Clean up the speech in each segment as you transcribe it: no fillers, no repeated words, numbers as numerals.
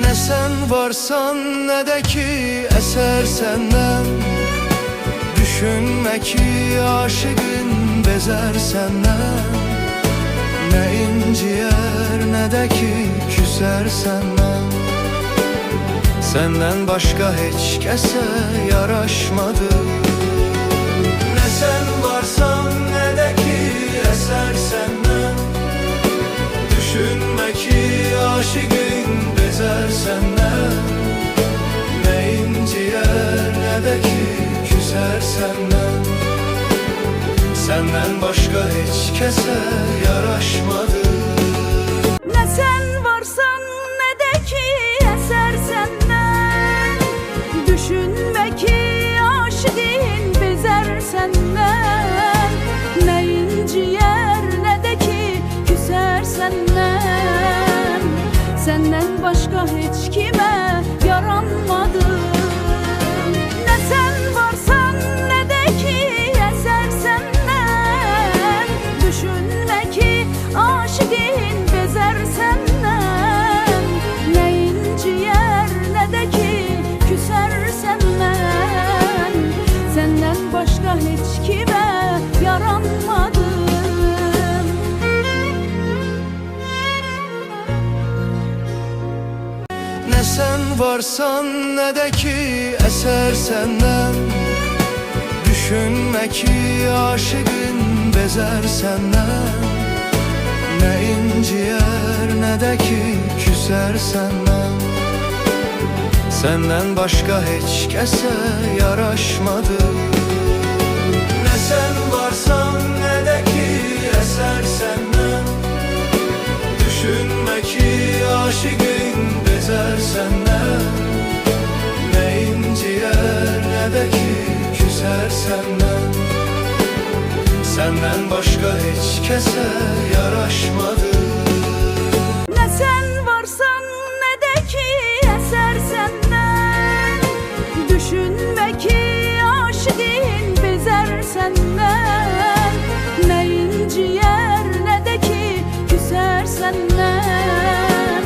Ne sen varsan ne de ki eser senden. Düşünme ki aşığın bezer senden. Ne inciyer ne de ki küser senden. Senden başka hiç kese yaraşmadı. Ne sen varsan ne de ki eser senden. Düşünme ki aşığın bezer senden. Ne inciyer ne de ki küser senden. Senden başka hiç kese yaraşmadı. Ne sen varsan ne de ki eser senden. Düşünme ki aşığın bezer senden. Ne inciyer ne de ki küser senden. Senden başka hiç kime yaranmadım. Ne sen varsan ne de ki eser senden. Düşünme ki aşığın bezer senden. Ne inciyer ne de ki küser senden. Senden başka hiç kime yaranmadım. Ne sen varsan ne de ki eser senden. Düşünme ki aşığın bezer senden. Ne inciyer ne de ki küser senden. Senden başka hiç kese yaraşmadı. Ne sen varsan ne de ki eser senden. Düşünme ki aşığın bezer senden. Ne inciyer ne de ki küser senden. Senden başka hiç kese yaraşmadı. Ne sen varsan ne de ki eser senden. Düşünme ki aşığın bezer senden. Ne inciyer ne de ki küser senden.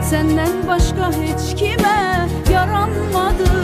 Senden başka hiç kime yaranmadım.